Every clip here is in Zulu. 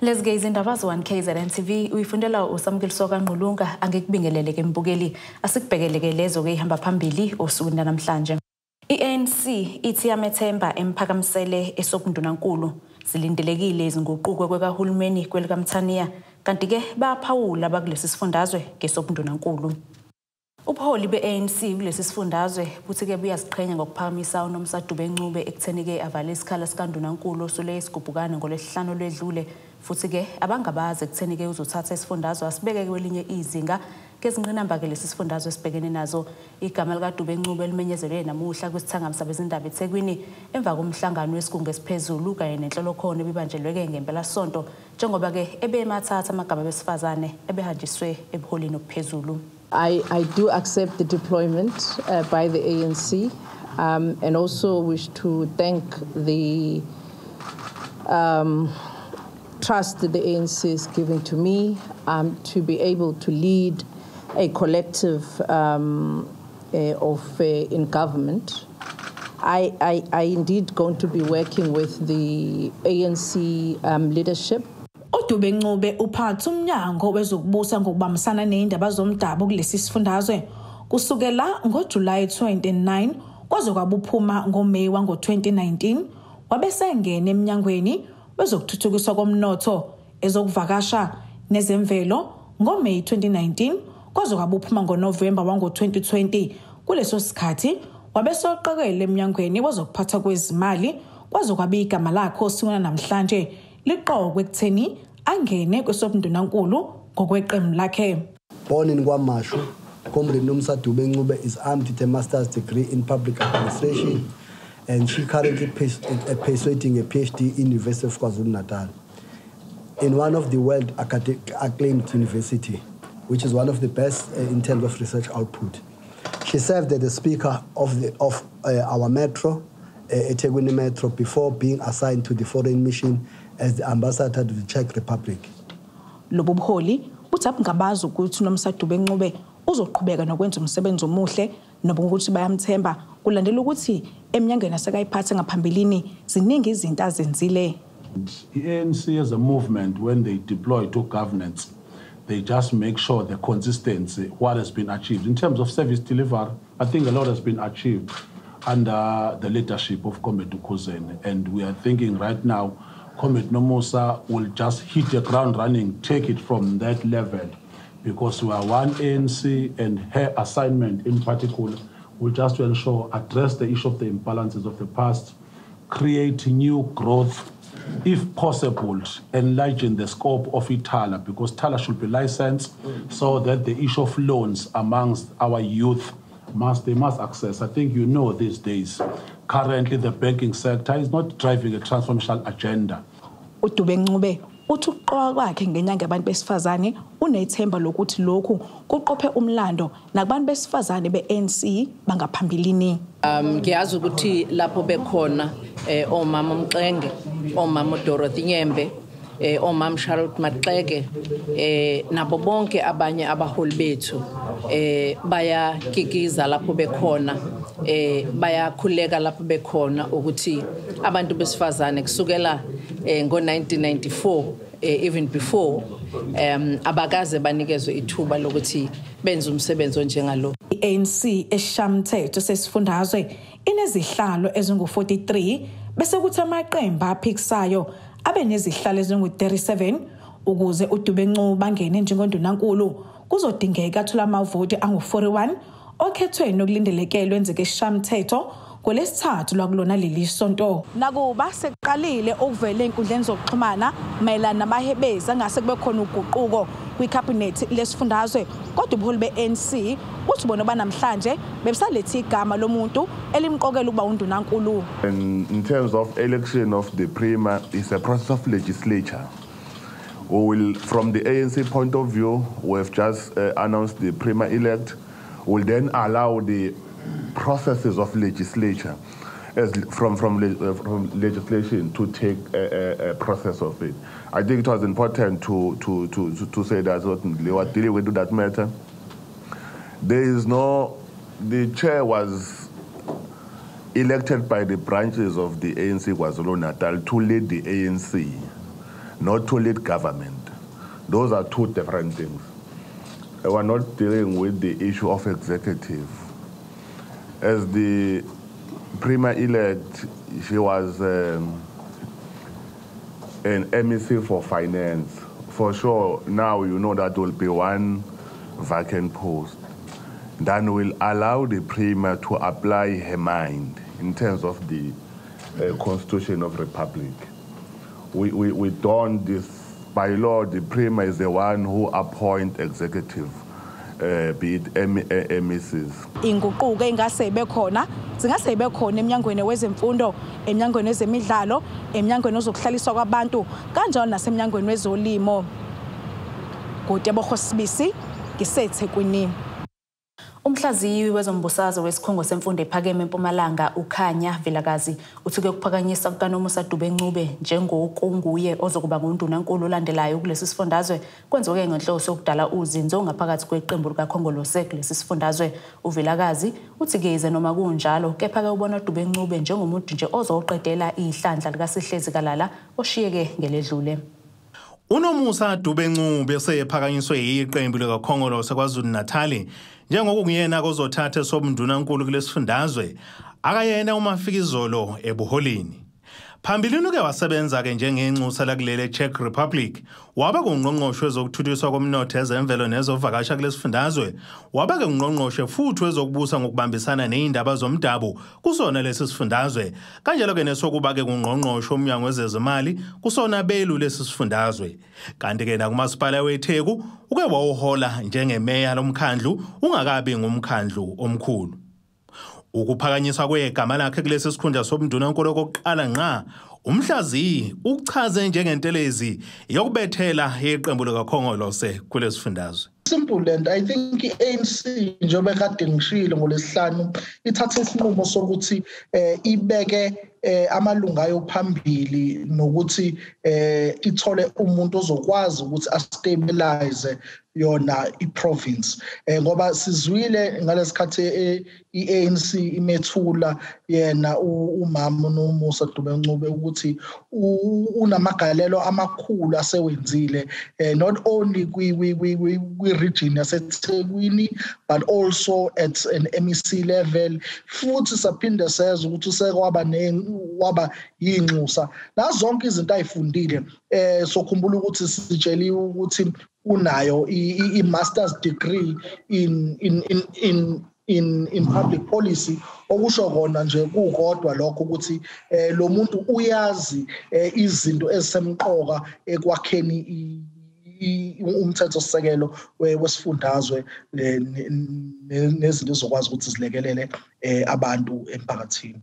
Let's gaze indaba Z1KZNTV uyifundela uSamukeliso kaNgqulunga angekubingelele ke mbukeli asikubhekeleke lezo ke ihamba phambili osukwini namhlanje. I-ANC ithi Iyamethemba emphakamisele esokundunankulu silindelekile izinguquko kwekahulumeni kwelikaMthaniya kanti ke baphawula bakulesi sifundazwe ngesokundunankulu. Ubuholi be-ANC kulesi sifundazwe buthi ke buyaziqhenya ngokuphakamisa uNomsa-Dube ekutheni ke avale isikhala sikaNdunankulu osule isigubhukane ngolesihlanu olwedlule futhi ke abangabazi ekutheni ke uzothatha isifundazwe asibeke kwelinye izinga kezinqinamba ke lesi sifundazwe sibhekene nazo. Igama likaDube elimenyezelwe namuhla kwisithangamsa bezindaba eThekwini emva komhlangano wesigungu esiphezulu kanye nenhlolokhono ebibanjelwe ke ngempela sonto njengoba ke ebemathatha amagama besifazane ebehanjiswe ebuholini obuphezulu. I do accept the deployment by the ANC and also wish to thank the trust that the ANC is giving to me to be able to lead a collective in government. I indeed going to be working with the ANC leadership. Udube uphatha umnyango wezokubusa ngokubambisana nezindaba zomdabu kulesi sifundazwe kusukela ngoJuly 29 kwaze kwabuphuma ngoMeyi wango2019 wabesengena eminyangweni wezokuthuthukiswa komnotho ezokuvakasha nezemvelo ngoMeyi 2019 kwaze kwabuphuma ngoNovemba wango2020 kuleso sikhathi wabesoqekele eminyangweni wezokuphatha kwezimali kwaze kwabe igama lakhe osikweni namhlanje liqokwe ekutheni angene kwesobundunankulu ngokweqembu lakhe. Born in KwaMashu, Comrade Nomsa-Dube is armed with a master's degree in public administration and she currently pursuing a PhD in University of KwaZulu-Natal in one of the world acclaimed university, which is one of the best in terms of research output. She served as the speaker of our metro, Ethekwini Metro, before being assigned to the foreign mission as the ambassador to the Czech Republic. Lobo buholi uthi ngabazi ukuthi uNomsa-Dube uzoqhubeka nokwenza umsebenzi omuhle nobukuthi bayamthemba kulandela ukuthi eminyangweni asekayiphathe ngaphambilini ziningi izinto azenzile. The ANC as a movement, when they deploy to governance, they just make sure the consistency, what has been achieved. In terms of service delivery, I think a lot has been achieved under the leadership of Ncube.Kuzoba. And we are thinking right now, Comrade Nomusa will just hit the ground running, take it from that level, because we are one ANC and her assignment in particular will just to ensure, address the issue of the imbalances of the past, create new growth, if possible, enlarging the scope of ITALA, because TALA should be licensed so that the issue of loans amongst our youth they must access. I think you know these days, currently the banking sector is not driving a transformational agenda. Udube uthi uqoqa kwakhe ngenyanga abantu besifazane unethemba lokuthi lokhu kuqophe umlando nakubantu besifazane beNC bangaphambilini. Ngiyazi ukuthi lapho bekhona omama Mxenge, omama Dorothy Nyembe, omama Charlotte Maxeke nabo bonke abanye abaholi bethu bayakikiza lapho bekhona bayakhuleka lapho bekhona ukuthi abantu besifazane kusukela ngo1994 even before abakaze banikezwe ithuba lokuthi benze umsebenzi onjengalo. I-ANC eshamthetho sesifundazwe inezihlalo ezingu43 bese kuthi amaqembu aphikisayo abe nezihlalo ezingu37 ukuze uDube bangene njengondunankulu kuzodingeka athola amavoti angu41 okhethweni nokulindelekele wenzeke eshamthetho ngolesithathu lwakulona leli sonto. Nakuba sekuqalile ukuvela enkundleni zokuxhumana mayelana namahebezi angase kube khona uguquko kwicabinet lesifundazwe kodwa ubuholi beNC uthi bona banamhlanje bebisalethe igama lomuntu elimqokela ukuba undunankulu. In terms of election of the Prima, it's a process of legislature. We will, from the ANC point of view, we have just announced the Prima elect. Will then allow the processes of legislature from legislation to take a process of it. I think it was important to say that they were dealing with that matter. The chair was elected by the branches of the ANC KwaZulu-Natal to lead the ANC. not to lead government. Those are two different things. We're not dealing with the issue of executive. As the Premier-elect, she was an MEC for finance. For sure, now you know that will be one vacant post. Then will allow the Premier to apply her mind in terms of the Constitution of the Republic. We don't this by law. The Premier is the one who appoints executive, be it MECs. Inguquko engase bekhona zingase bekhona eminyangweni wezemfundo, eminyangweni wezemidlalo, eminyangweni ozokuhlaliswa kwabantu kanjalo naseminyangweni wezolimo. Kutebo Khosibisi ngiseThekwini. Umhlaziyi wezombusazwe wesikhungo semfundo ephakeme eMpumalanga uKhanya Vilakazi uthuke ukuphakanyisa kukaNomusa Dube-Ncube njengokunguye ozokuba nguNdunankulu olandelayo kulesi sifundazwe kwenziwe ngenhloso yokudala uzinzo ngaphakathi kweqembu likaKhongqongqoshe kulesi sifundazwe. uVilakazi uthi keze noma kunjalo kepha-ke ubona uDube-Ncube njengomuntu nje ozoqedela ihlandla likaSihlezi Kalala oshiyeke ngeledlule. uNomusa Dube-Ncube seyephakanyiswe yiqembu likaKhongqongqoshe KwaZulu-Natal njengokungiyena kozothatha sobundunankulu kulesifundazwe akayena uMafikizolo ebuholini. Phambilini uke wasebenza ke njengenxusa lakulele Czech Republic, waba kungqongqoshe wezokuthuthukiswa komnotho ezemvelo nezovakasha kulesifundazwe, waba ke ungqongqoshe futhi wezokubusa ngokubambisana nezindaba zomdabu kusona lesi sifundazwe, kanjalo ke nesokuba ke kungqongqoshe umnyango wezezimali kusona belu lesi sifundazwe. Kanti ke nakumasipala weTheku uke wawuhola njengemeya lomkhandlu ungakabi ngumkhandlu omkhulu. Ukuphakanyiswa kwegama lakhe kulesi sikhundla sobundunankulu okokuqala nqa umhlaziyi uchaze njengentelezi yokubethela iqembu likaKhongqongqoshe kulesifundazwe. Simple, and I think ANC njengoba kade ngishilo ngolesihlanu ithathe isinqumo sokuthi ibeke amalunga ayo phambili nokuthi ithole umuntu ozokwazi ukuthi astabilize yona iprovince ngoba sizwile ngalesikhathi iANC imethula yena umama uNomusa Dube-Ncube ukuthi unamagalelo amakhulu asewenzile not only region yaseThekwini but also at an MEC level futhi saphinde sezwe ukuthi waba yinxusa nazo zonke izinto ayifundile sokhumbula ukuthi sitsheliwe ukuthi unayo i-master's degree in public policy okusho kona nje kukodwa lokho ukuthi lo muntu uyazi izinto ezisemqoka ekwakheni umthetho sisekelo wesifundazwe nezinto zokwazi ukuthi zilekelele abantu emphakathini.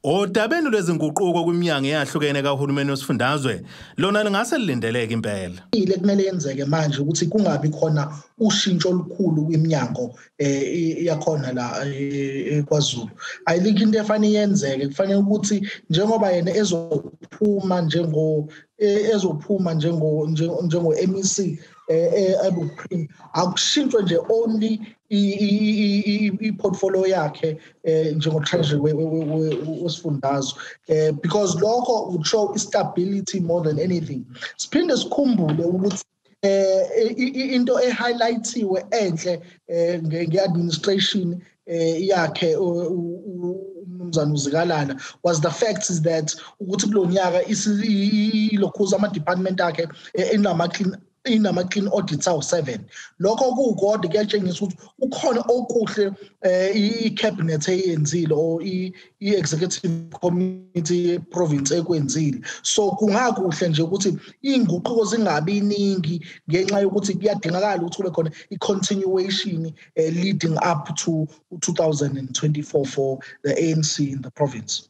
Odabeni lwezinguquko kwiminyanga eyahlukene kahulumeni wesifundazwe lona lingase lilindeleke impela. Ile kumele yenzeke manje ukuthi kungabi khona ushintsho olukhulu kwiminyango yakhona la eKwaZulu. I think into efanele yenzeke kufanele ukuthi njengoba yena ezophuma njengo MEC ebuprime akushintshwe nje only i-portfolio yakhe njengo-treasury wesifundazwe because lokho would show stability more than anything. Siphinde sikhumbule ukuthi into ehighlightiwe enhle nge-administration yakhe umnumzana uZikalala was the fact is that ukuthi kulonyaka ilokhuza ama-department akhe inama-clean audits awu-7 lokho kukodwa kuyatshengisa ukuthi ukhona okuhle i-cabinet eyenzile or i-executive committee province ekwenzile so kungakuhle nje ukuthi iy'nguquko zingabi iningi ngenxa yokuthi kuyadingakala ukuthi kube khona i-continuation leading up to 2024 for the ANC in the province.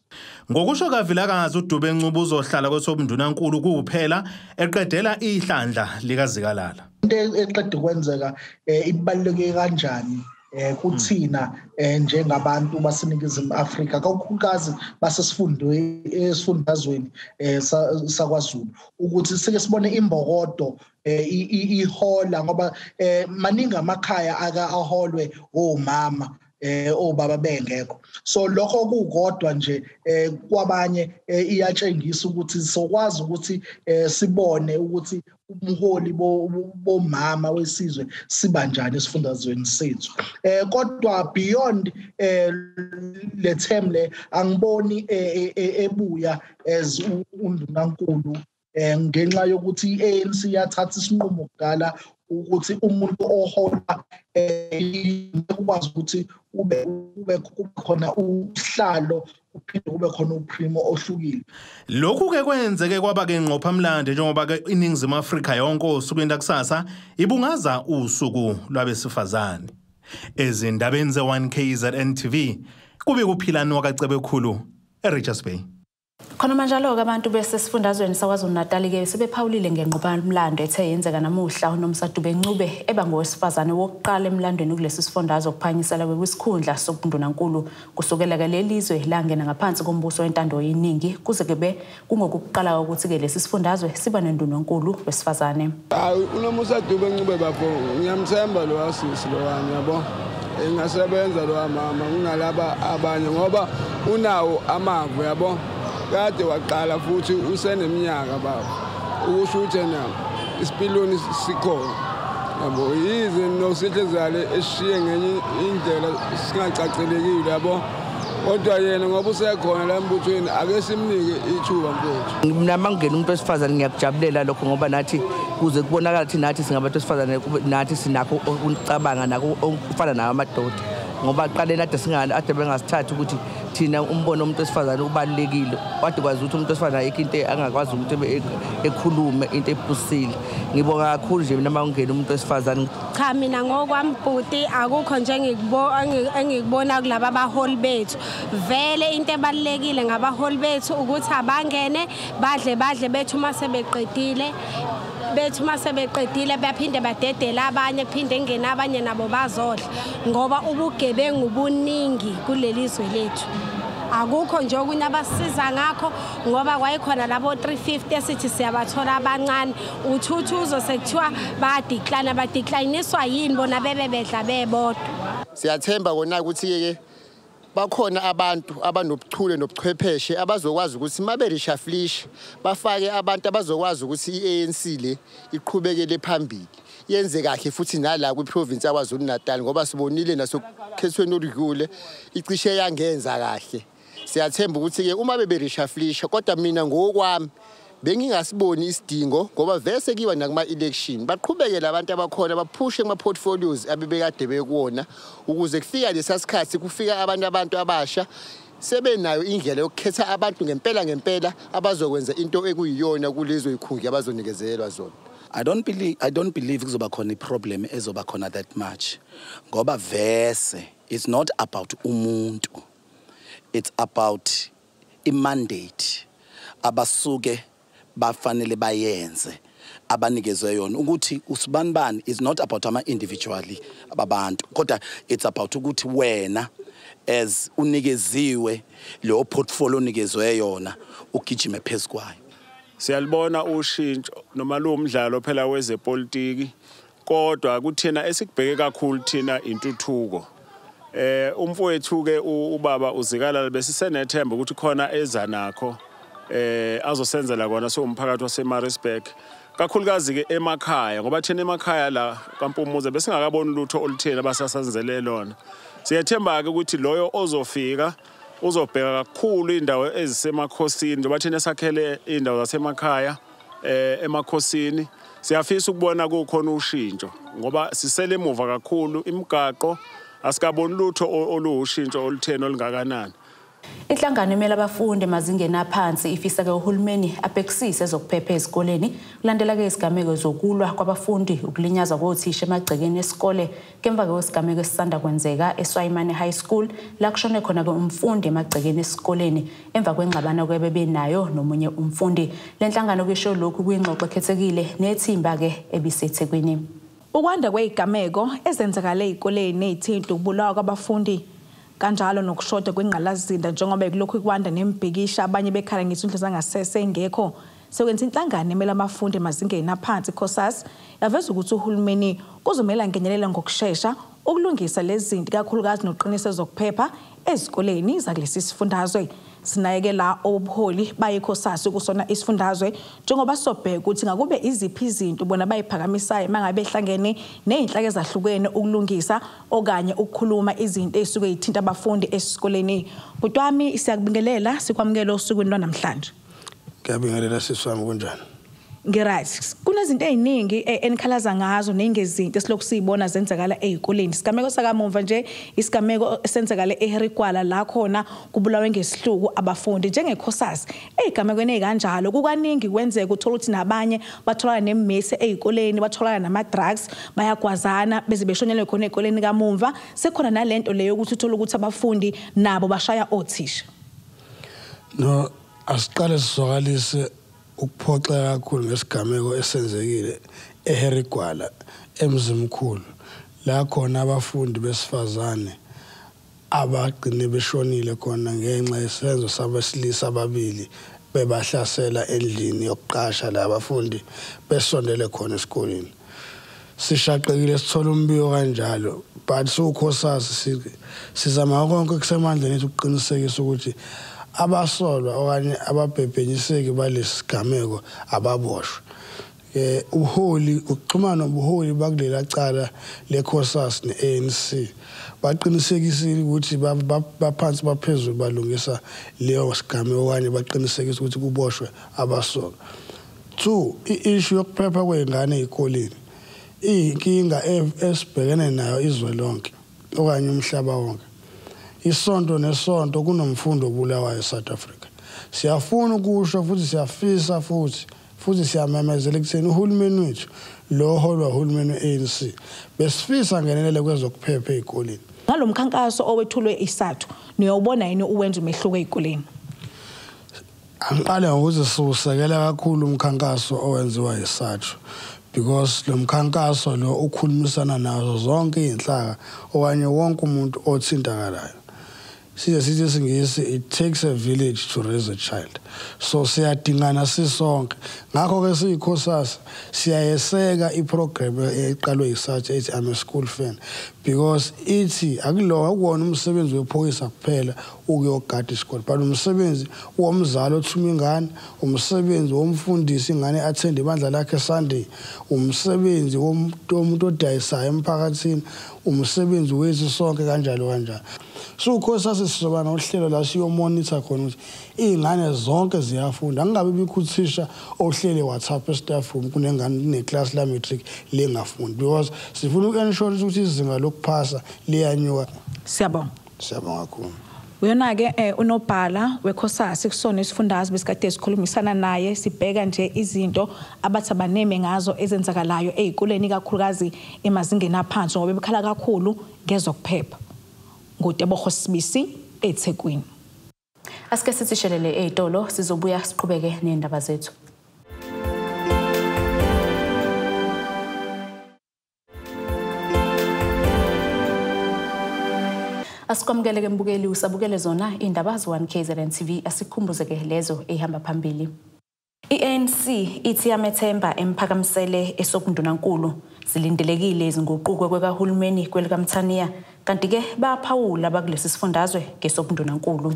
Ngokusho kaVilakazi uDube-Ncube uzohlala kwesobundunankulu kuphela eqedela ihlandla likaZikalala. Into eqede kwenzeka ibaluleke kanjani kuthina njengabantu baseNingizimu Afrika kakhulukazi basesifundazweni saKwaZulu ukuthi sike sibone imbokodo ihola ngoba maningi amakhaya aholwe omama obaba bengekho. So lokho kukodwa nje kwabanye iyatshengisa ukuthi sokwazi ukuthi sibone ukuthi umholi bomama wesizwe sibanjani esifundazweni sethu. Kodwa beyond le term le angiboni ebuya as undunankulu ngenxa yokuthi iANC yathatha isinqumo kudala ukuthi umuntu ohola ukwazi ukuthi ube khona uhlalo uphinde kube khona uprimo ohlukile. Lokhu ke kwenzeke kwaba ke ngqophamlando njengoba ke iningizimu Afrika yonke osukwini lakusasa ibungaza usuku lwabesifazane. Ezindabeni ze1KZNTV kube kuphilani wakacebe eRichards Bay. Khona manje lo abantu bese sifundazweni saKwaZulu-Natal ke sebephawulile ngenqophamlando ethe yenzeka namuhla uNomsadube Ncube ebangowesifazane wokuqala emlandweni kulesi sifundazwe kuphanyisela kwesikhundla sobundunankulu kusukela ke lelizwe langena ngaphansi kombuso wentando yeningi kuze kube kungokuqala ukuthi ke lesi sifundazwe siba nendunankulu wesifazane. uNomsadube Ncube bafo ngiyamthemba lo asisi lo wami yabo. Engasebenza lo mama kunalaba abanye ngoba unawo amavo yabo. Kade waqala futhi useneminyaka baba ukusho ukuthi na isipiloni sikhona yabo yize Noshintsho eshiye ngenye indlela singacacelekile yabo kodwa yena ngoba usekhona la embuthweni ake simnike ithuba mfowethu. Mina mangena umuntu wesifazane ngiyakujabulela lokho ngoba nathi kuze kubonakala ukuthi nathi singabantu besifazane nathi sinakho ukucabanga nako ufana nawo amadoda ngoba aqale nade singane ade bengasithatha ukuthi thina umbono umuntu wesifazane ubalekile wade kwazi ukuthi umuntu wesifazane ayikho into angakwazi ukuthi ekhulume into ephusile. Ngibonga kakhulu nje mina mangena umuntu wesifazane. Cha mina ngokwami bhuti akukho nje engikubona kulaba abaholi bethu. Vele into ebalekile ngabaholi bethu ukuthi abangene badle bethu mase beqedile baphinde badedela abanye kuphinde ngena abanye nabo bazodla ngoba ubugebengu buningi kuleli zwe lethu. Akukho nje okunye abasiza ngakho ngoba kwayikhona labo 350 esithi siyabathola abancane uthuthuzo sekuthiwa badeclineiswa yini bona bedla bebodwa. Siyathemba kona ukuthi ke bakhona abantu abanobuchule nobuchwepheshe abazokwazi ukuthi maberishaflish bafake abantu abazokwazi ukuthi iANC le iqhubekele phambili yenze kahle futhi nala kwiprovince yaKwaZulu-Natal ngoba sibonile nasokhethweni oludlule icishe yangenza kahle. Siyathemba ukuthi ke uma beberishaflisha kodwa mina ngokwami bengingasiboni isidingo ngoba vese kiwa nakuma election baqhubekela abantu abakhona baphushe kuma portfolios abebekade bekuona ukuze kufika lesasikhathi kufika abantu abasha sebenayo indlela yokukhetha abantu ngempela abazokwenza into ekuyiyona kulezwe ikhungi abazonikezelwa zona. I don't believe kuzoba khona iproblem ezoba khona that much ngoba vese it's not about umuntu, it's about imandate abasuke bafanele bayenze abanikezwe yona ukuthi usibanibani is not about ama individually ababantu kodwa it's about ukuthi wena as unikeziwe lo portfolio unikezwe yona ugijime phezukwayo. Siyalibona ushintsho noma lo mdlalo phela wezepolitiki kodwa kuthina esikubheke kakhulu thina intuthuko. Umfowethu ke ubaba uzikala besisenethemba ukuthi khona eza nakho azosenzela kona somphakathi waseMaritzburg kakhulukazi ke emakhaya ngoba thina emakhaya la kaMpumuza besingakaboni lutho olutheni abasasenzele lona. Siyathemba ke ukuthi loyo ozofika uzobheka kakhulu indawo ezisemakhosini njengoba thina sakhele indawo zasemakhaya emakhosini. Siyafisa ukubona kukhona ushintsho ngoba sisele emuva kakhulu imigaqo asikaboni lutho olushintsho olutheni olungakanani. Inhlangano emela abafundi emazingeni aphansi ifisa ke uhulumeni abhekisise ezokuphepha ezikoleni kulandela ke isigameko zokulwa kwabafundi ukulinyazwa kothisha emagcekeni esikole kemva ke isigameko esisanda kwenzeka eSwayimane High School la kushone khona ke umfundi emagcekeni esikoleni emva kwengxabano kwebebenayo nomunye umfundi. Le nhlangano kisho lokhu kuyingxoxo ekhethekile nethimba ke ebiseThekwini. Ukwanda kwezigameko ezenzakala ezikoleni nezithinta ukubulawa kwabafundi kanjalo nokushoda kwengqalazinda njengoba kulokhu kwanda nembhikisha abanye bekhala ngisindlu zangasese engekho sekwenza inhlangano emela abafundi emazingeni aphansi COSAS yaveza ukuthi uhulumeni kuzomela ngenyelela ngokusheshsha ukulungisa lezi zinto kakhulukazi noqinisa ezokuphepha ezikoleni zakulesi sifundazwe. Sinayeke la obuholi bayikhosasi kusona isifundazwe njengoba sobheka ukuthi ngakube iziphi izinto bona bayiphakamisayo mangabe behlangene nezinhlaka ezahlukene ukulungisa okanye ukukhuluma izinto ezisuke yithinta abafundi esikoleni. Kutwami siyakubingelela sikwamukela osukwini lwanamhlanje. Ngiyabingelela siswami kunjani? Ngiright. Kunezinto eziningi enikhalaza ngazo nezingezinto esilokhu siyibona zenzakala ezikoleni. Isigameko sakamumva nje isigameko esenzakala eHerigwala la khona kubulawe ngesihluku abafundi njengekhosasi. Ezigamekweni ezikanjalo kukaningi kwenzeka uthola ukuthi nabanye batholana nemesi ezikoleni, batholana nama drugs, bayagwazana beze beshonele khona ezikoleni kamumva. Sekhona nalento leyo ukuthi uthola ukuthi abafundi nabo bashaya othisha. No, asiqale sizokalise ukuphoxeka kakhulu ngesigameko esenzekile eHerigwala emzimkhulu la khona abafundi besifazane abagcine beshonile khona ngenxa yesenzo sabesilisa ababili bebahlasela endlini yokuqasha labafundi besondele khona esikoleni. Sishaqekile sithola umbiko kanjalo but sukhosasi sizama konke kusemandleni ukuqinisekisa ukuthi abasolwa okanye ababhebhenyiseki balesigameko ababoshwe. Uholi ukuxhumana nobuholi bakulela cala lekhosasi neANC baqinisekisile ukuthi baphansi baphezulu balungisa leyo sigameko okanye baqinisekisa ukuthi kuboshwe abasolwa. 2, i-issue yokuphepha kwezingane ezikoleni inkinga esibhekene nayo izwe lonke okanye umhlaba wonke. Isonto nesonto kunomfundo obulawayo eSouth Africa. Siyafuna ukusho futhi siyafisa futhi siyamemezela ekutheni uhulumeni wethu lo holwa uhulumeni weANC besifisa ngenelele kwezokuphepha ezikoleni. Ngalomkhankaso owethulwe isathu niyobona yini uwenza umehluko ezikoleni? Angiqale ngokuthi siwusekela kakhulu umkhankaso owenziwa isathu because lo mkhankaso lo ukhulumisana nazo zonke izinhlaka okanye wonke umuntu othintakalayo. Sithi singisi it takes a village to raise a child. So siyadingana sisonke. Ngakho ke siyikhosasi siyayeseka iprogram eqalwe isathu ethi I'm a school fan because ithi akuwona umsebenzi wephoyisa kuphela ukuyogada isikole but umsebenzi womzali othuma ingane, umsebenzi womfundisi ingane attend ibandla lakhe Sunday, umsebenzi womuntu odayisayo emphakathini, umsebenzi wethu sonke kanjalo. So ukhosasi sizoba nohlelo la siyomonitor khona ukuthi izingane zonke ziyafunda. Angabe bikuthisha ohlele WhatsApp e-staff room kunengane ne-class la matric lengafundi because sifuna uku-ensure ukuthi izinga lokuphasa liyanyuka. Siyabonga. Siyabonga kakhulu. Uyona-ke unobhala wekhosasi kusona isifundazwe besikade sikhulumisana naye sibheka nje izinto abathi abaneme ngazo ezenzakalayo ezikoleni kakhulukazi emazingeni aphansi ngoba bekhala kakhulu ngezokuphepha. Ngotebogo Sibisi eThekwini. Asike sithishelele ezitolo sizobuya siqhubeke nezindaba zethu. Asikwamukele mbukeli usabukele zona indaba z1KZNTV asikhumbuzeke lezo ehamba phambili. I-ANC ithi Iyamethemba emphakamisele esobundunankulu zilindelekile izinguquko kwekahulumeni kwelikaMthaniya kanti ke baphawula bakulesi sifundazwe ngesobundunankulu.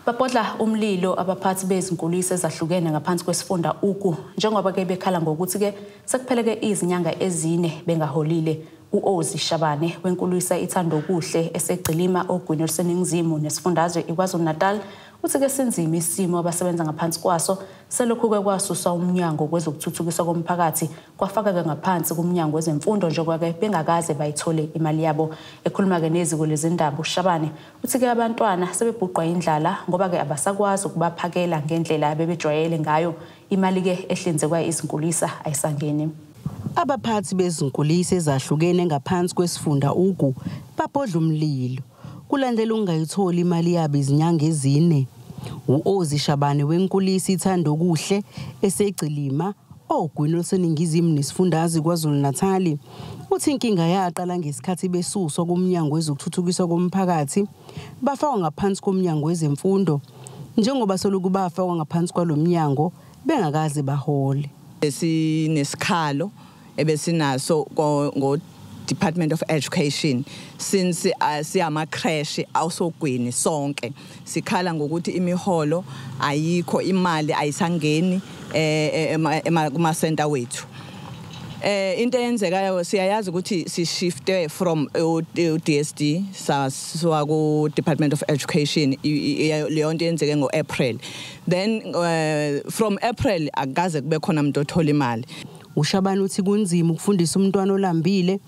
Babhodla umlilo abaphathi bezinkulisa ezahlukene ngaphansi kwesifunda uku njengoba ke bekhala ngokuthi ke sekupheleke izinyanga ezine bengaholile. U-Ozi Shabane wenkulisa ithando kuhle esegcilima ogwini oluseningizimu nesifundazwe iKwaZulu-Natal uthi ke sinzima isimo abasebenza ngaphansi kwaso selokhu kwasuswa umnyango kwezokuthuthukiswa komphakathi kwafaka ke ngaphansi kumnyango wezemfundo njengoba ke bengakaze bayithole imali yabo. Ekhuluma ke neziko lezindaba uShabane uthi ke abantwana sebebhuqwa indlala ngoba ke abasakwazi ukubaphakela ngendlela abebejwayele ngayo, imali ke ehlinzekwa izinkulisa ayisangeni. Abaphathi bezinkulisa ezahlukene ngaphansi kwesifunda uku babhodla umlilo kulandela ungayitholi imali yabo izinyanga ezine. U-Ozi Shabane wenkulisa ithando kuhle esegcilima ogwini oluseningizimu nesifundazwe KwaZulu-Natal uthi inkinga yaqala ngesikhathi besuswa kumnyango wezokuthuthukiswa komphakathi bafakwa ngaphansi komnyango wezemfundo njengoba soloku bafakwa ngaphansi kwalomnyango bengakaze bahole. Sinesikhalo ebesinaso Department of Education since siyama crash awusogwini sonke sikhala ngokuthi imiholo ayikho imali ayisangeni kuma center wethu into eyenzekayo siyayazi ukuthi si shifte from DSD sa ku Department of Education leyo nto yenzeke ngoApril then from April akaze kube khona umuntu othola imali uShabani uthi kunzima ukufundisa umntwana olambile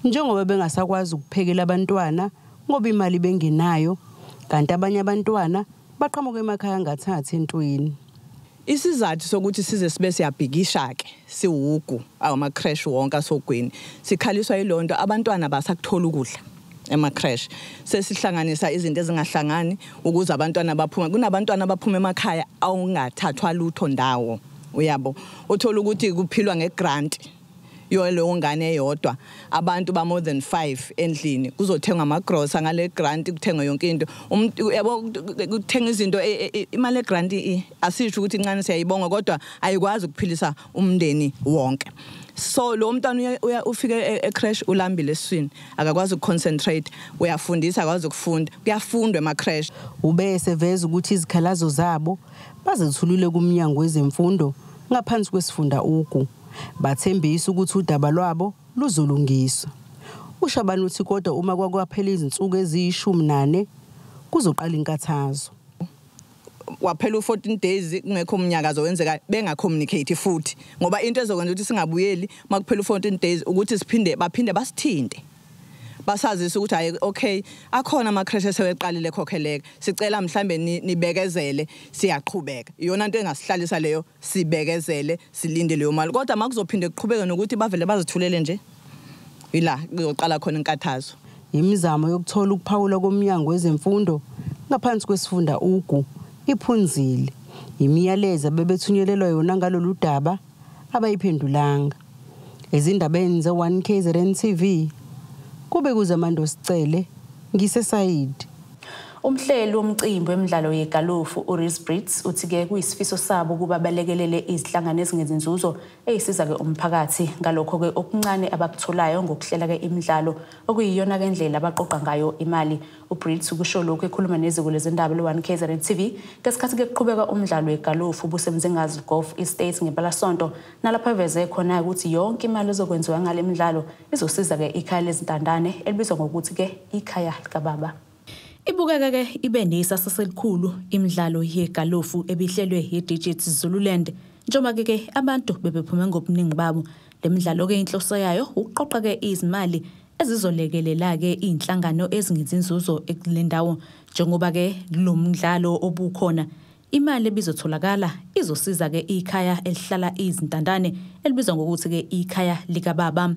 njengoba bengasakwazi ukuphekela abantwana ngoba imali bengenayo kanti abanye abantwana baqhamuka emakhaya angathathi entweni isizathu sokuthi size sibe siyabhikisha ke siwugu ama crash wonke asogwini sikhaliswa yilonto abantwana basakuthola ukudla ema crash sesihlanganisa izinto ezingahlangani ukuze abantwana baphume kunabantwana abaphuma emakhaya awungathathwa lutho ndawo uyabo uthola ukuthi kuphilwa ngegrant yolo ngane eyodwa abantu ba more than 5 endlini kuzothengwa amagrosa ngale grant kuthengwa yonke into yabo kuthenga izinto imali egrant asisho ukuthi incane siyayibonga kodwa ayikwazi ukuphilisa umndeni wonke so lo mntwana ufike ecrash ulambile eswini akakwazi ukuconcentrate uyafundisa akwazi ukufunda kuyafundwa ema crash ubese veza ukuthi izikhalazo zabo bazethulule kumnyango wezemfundo ngaphansi kwesifunda ugu bathembisa ukuthi udaba lwabo luzolungiswa uShabani uthi kodwa uma kwakwaphela izinsuku eziyishumi kuzoqala inkathazo waphela u14 days kungekho umnyakazo wenzeka bengacommunicate futhi ngoba into ezokwenza ukuthi singabuyeli makuphela u14 days ukuthi baphinde basithinte basazisa ukuthi hayi okay akhona ama crash eseweqalile khokheleka sicela mhlambe nibekezele siyaqhubeka iyona into engasihlalisa leyo sibekezele silinde leyo mali kodwa makuzophinde kuqhubeke nokuthi bavele bazithulele nje ila kuzoqala khona inkathazo imizamo yokuthola ukuphawula komnyango wezemfundo ngaphansi kwesifunda ugu iphunzile imiyaleza bebethunyelelwa yona ngalolu daba abayiphendulanga ezindabeni ze1KZNTV kube kuzamando sicele ngisesayidi Umhleli womcimbi wemidlalo yegalufu uRhys Brits uthi ke kuyisifiso sabo kuba balekelele izihlangano ezingezinzuzo ezisiza ke umphakathi ngalokho ke okuncane abakutholayo ngokuhlela ke imidlalo okuyiyona ke indlela abaqoqa ngayo imali uBrits ukusho lokho ekhuluma neziko lezindaba le1KZNTV ngesikhathi ke kuqhubeka umdlalo wegalufu busemzingazi Golf Estate ngebalasonto nalapho eveze khona ukuthi yonke imali ezokwenziwa ngale midlalo izosiza ke ikhaya lezintandane elibizwa ngokuthi ke ikhaya likababa Ibukeka ke ibe nesasasa elikhulu imidlalo yegalufu ebihlelwe yiDigits Zululand njengoba ke abantu bebephuma ngobuningi babo lemidlalo ke inhloso yayo uqoqa ke izimali ezizolekelela ke inhlangano ezingezinzuzo ekulendawo njengoba ke lo mdlalo obukhona imali ebizotholakala izosiza ke ikhaya elihlala izintandane elibizwa ngokuthi ke ikhaya likababa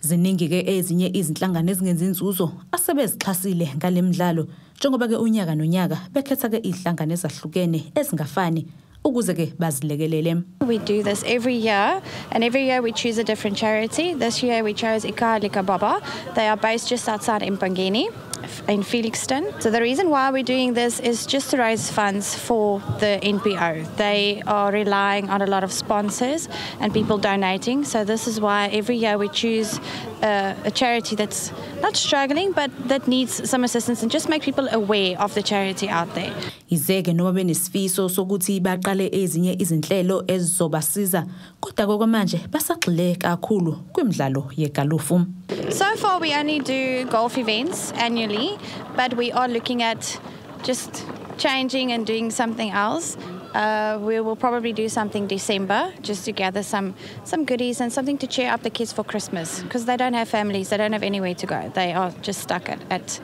Ziningi ke ezinye izinhlangano ezingezinzuzo asebezixhasile ngalemidlalo njengoba ke unyaka nonyaka bekhetha ke izinhlangano ezahlukene ezingafani ukuze ke bazilekelele. We do this every year and every year we choose a different charity. This year we chose Ikhaya Likababa. They are based just outside Mpangeni in Felixton. So the reason why we're doing this is just to raise funds for the NPO. They are relying on a lot of sponsors and people donating. So this is why every year we choose a charity that's not struggling but that needs some assistance and just make people aware of the charity out there. Izeke noma benesifiso sokuthi baqale ezinye izinhlelo ezizobasiza kodwa kokwamanje basagxile kakhulu kwimidlalo yegalufu. So far we only do golf events annually, but we are looking at just changing and doing something else. We will probably do something December just to gather some goodies and something to cheer up the kids for Christmas because they don't have families, they don't have anywhere to go. They are just stuck at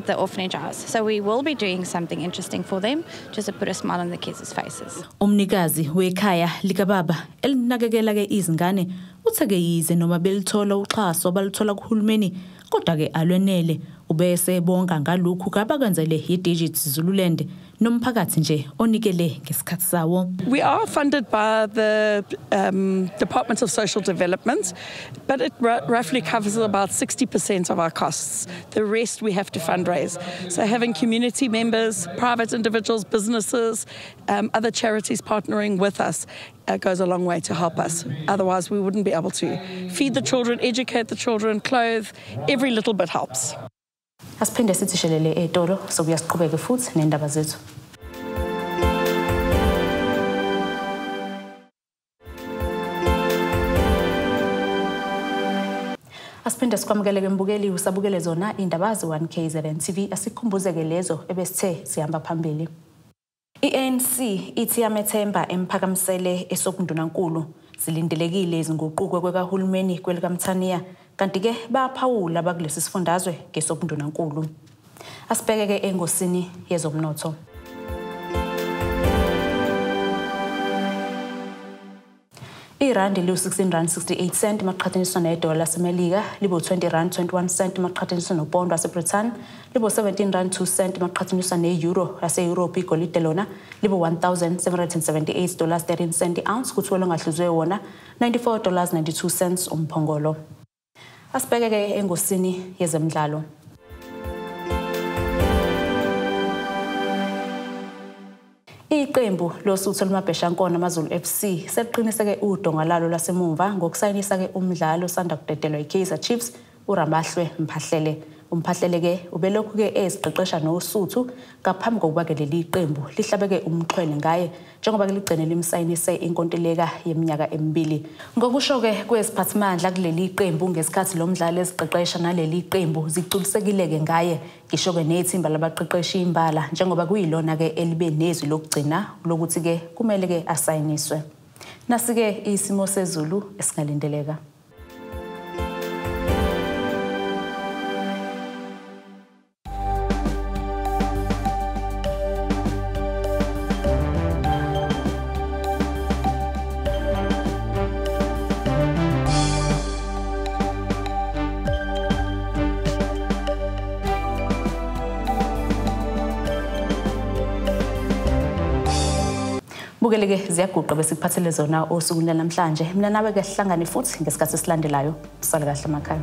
the orphanage house. So we will be doing something interesting for them just to put a smile on the kids' faces. Umnikazi wekhaya likababa elinakekela ke izingane utheke yize noma belithola uxhaso balithola kuhulumeni kodwa ke alwenele ubese bonga ngalokhu kabakwenzele yiDigits Zululand nomphakathi nje onikele ngesikhathi sawo. We are funded by the Department of Social Development, but it roughly covers about 60% of our costs. The rest we have to fundraise. So having community members, private individuals, businesses, other charities partnering with us goes a long way to help us. Otherwise, we wouldn't be able to feed the children, educate the children, clothe. Every little bit helps. Asiphinde sithishelele etolo sokuyasiqhubeka futhi nendaba zethu. Asiphinde sikwamukele mbukeli usabukele zona indaba ze-1KZNTV asikhumbuzeke lezo ebesithe sihamba phambili. I-ANC ithi Iyamethemba emphakamisele esokundunankulu zilindelekile izinguquko kwekahulumeni kwelikaMthaniya kanti ke baphawula bakulesi sifundazwe ngesokundunankulu. Asibheke engosini yezomnotho. Irandi liu 16.68 cent maqhathaniswa nedola laseMelika, libo 20.21 cent maqhathaniswa nopondo waseBritain, libo 17.2 cent maqhathaniswa ne-euro yase-Europe, igolide lona libo $1,778.13 ounce kuthiwa longahluzwe wona $94.92 umphongolo. Asibheke engosini yezemidlalo. Iqembu losuthu lomabheshankona amaZulu FC seliqiniseke udonga lalo lasemumva ngokusayinisa umdlalo osanda kudedelwa iKaizer Chiefs uRamahlwe Mphahlele. Umphahlele ke ubelokhu ke eziqeqesha nosuthu ngaphambi kokuba ke leli iqembu lihlabeke umxhwele ngaye njengoba ke ligcine limsayinise inkontileka yeminyaka emibili. Ngokusho ke kwesiphathimandla kuleli iqembu ngesikhathi lomdlalo eziqeqesha naleli iqembu zigculisekile ke ngaye ngisho ke nethimba labaqeqeshi imbala njengoba kuyilona ke elibe nezwi lokugcina lokuthi ke kumele ke asayiniswe. Nasike isimo sezulu esingalindeleka. Bukeleke ziyaguqa besikuphathele zona osukwini namhlanje. Mina nawe ke sihlangane futhi ngesikhathi esilandelayo. Usale kahle emakhaya.